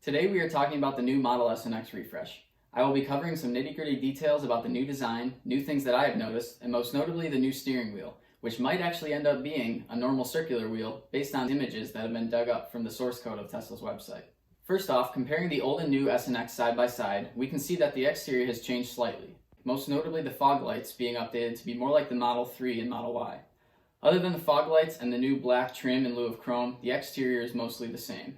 Today we are talking about the new Model S and X refresh. I will be covering some nitty-gritty details about the new design, new things that I have noticed, and most notably the new steering wheel, which might actually end up being a normal circular wheel based on images that have been dug up from the source code of Tesla's website. First off, comparing the old and new S and X side by side, we can see that the exterior has changed slightly, most notably the fog lights being updated to be more like the Model 3 and Model Y. Other than the fog lights and the new black trim in lieu of chrome, the exterior is mostly the same.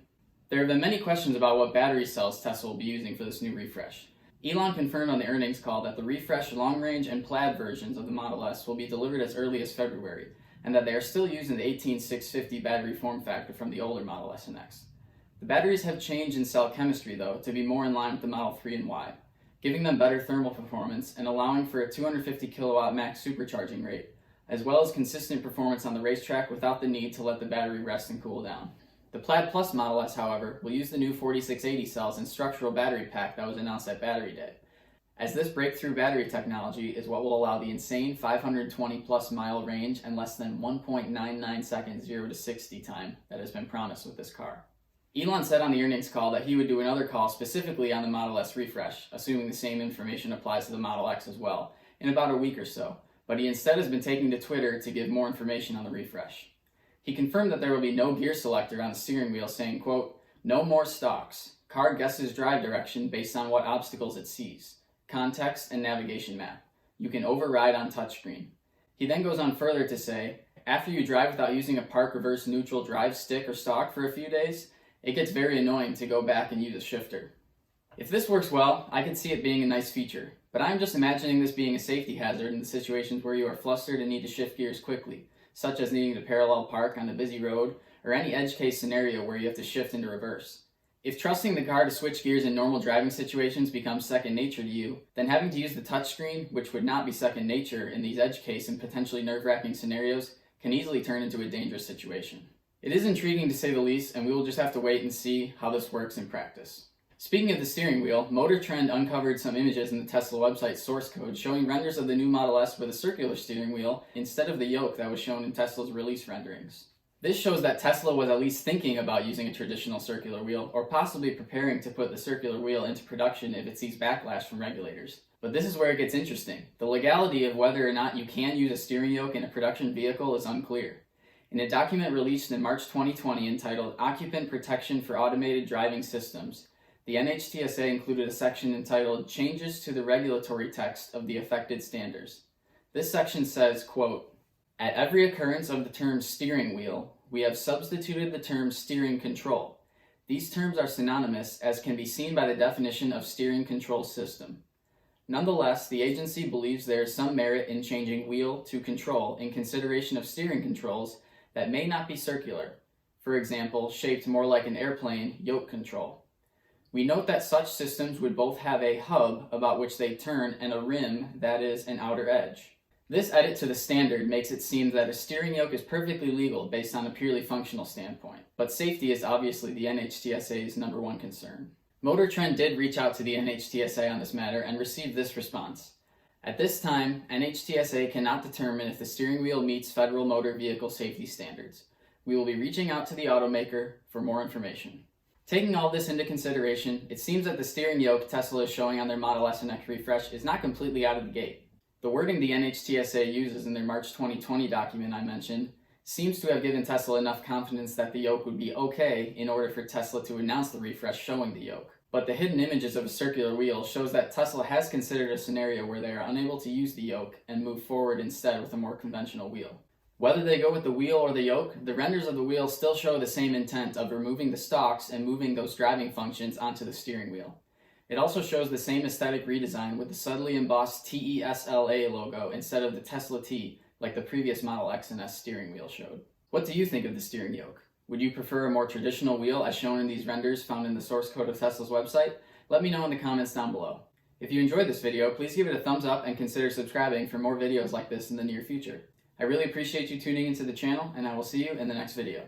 There have been many questions about what battery cells Tesla will be using for this new refresh. Elon confirmed on the earnings call that the refreshed long-range and plaid versions of the Model S will be delivered as early as February, and that they are still using the 18650 battery form factor from the older Model S and X. The batteries have changed in cell chemistry, though, to be more in line with the Model 3 and Y, giving them better thermal performance and allowing for a 250 kilowatt max supercharging rate, as well as consistent performance on the racetrack without the need to let the battery rest and cool down. The Plaid Plus Model S, however, will use the new 4680 cells and structural battery pack that was announced at Battery Day, as this breakthrough battery technology is what will allow the insane 520 plus mile range and less than 1.99 seconds 0 to 60 time that has been promised with this car. Elon said on the earnings call that he would do another call specifically on the Model S refresh, assuming the same information applies to the Model X as well, in about a week or so, but he instead has been taking to Twitter to give more information on the refresh. He confirmed that there will be no gear selector on the steering wheel, saying, quote, "No more stalks. Car guesses drive direction based on what obstacles it sees. Context and navigation map. You can override on touchscreen." He then goes on further to say, after you drive without using a park reverse neutral drive stick or stalk for a few days, it gets very annoying to go back and use a shifter. If this works well, I could see it being a nice feature, but I'm just imagining this being a safety hazard in the situations where you are flustered and need to shift gears quickly, such as needing to parallel park on a busy road, or any edge case scenario where you have to shift into reverse. If trusting the car to switch gears in normal driving situations becomes second nature to you, then having to use the touchscreen, which would not be second nature in these edge case and potentially nerve-wracking scenarios, can easily turn into a dangerous situation. It is intriguing to say the least, and we will just have to wait and see how this works in practice. Speaking of the steering wheel, Motor Trend uncovered some images in the Tesla website source code showing renders of the new Model S with a circular steering wheel instead of the yoke that was shown in Tesla's release renderings. This shows that Tesla was at least thinking about using a traditional circular wheel, or possibly preparing to put the circular wheel into production if it sees backlash from regulators. But this is where it gets interesting. The legality of whether or not you can use a steering yoke in a production vehicle is unclear. In a document released in March 2020 entitled Occupant Protection for Automated Driving Systems, the NHTSA included a section entitled Changes to the Regulatory Text of the Affected Standards. This section says, quote, "At every occurrence of the term steering wheel, we have substituted the term steering control. These terms are synonymous, as can be seen by the definition of steering control system. Nonetheless, the agency believes there is some merit in changing wheel to control in consideration of steering controls that may not be circular, for example, shaped more like an airplane yoke control. We note that such systems would both have a hub about which they turn and a rim, that is, an outer edge. This edit to the standard makes it seem that a steering yoke is perfectly legal based on a purely functional standpoint, but safety is obviously the NHTSA's number one concern. Motor Trend did reach out to the NHTSA on this matter and received this response. At this time, NHTSA cannot determine if the steering wheel meets federal motor vehicle safety standards. We will be reaching out to the automaker for more information. Taking all this into consideration, it seems that the steering yoke Tesla is showing on their Model S and X refresh is not completely out of the gate. The wording the NHTSA uses in their March 2020 document I mentioned seems to have given Tesla enough confidence that the yoke would be okay in order for Tesla to announce the refresh showing the yoke. But the hidden images of a circular wheel shows that Tesla has considered a scenario where they are unable to use the yoke and move forward instead with a more conventional wheel. Whether they go with the wheel or the yoke, the renders of the wheel still show the same intent of removing the stalks and moving those driving functions onto the steering wheel. It also shows the same aesthetic redesign with the subtly embossed TESLA logo instead of the Tesla T like the previous Model X and S steering wheel showed. What do you think of the steering yoke? Would you prefer a more traditional wheel as shown in these renders found in the source code of Tesla's website? Let me know in the comments down below. If you enjoyed this video, please give it a thumbs up and consider subscribing for more videos like this in the near future. I really appreciate you tuning into the channel, and I will see you in the next video.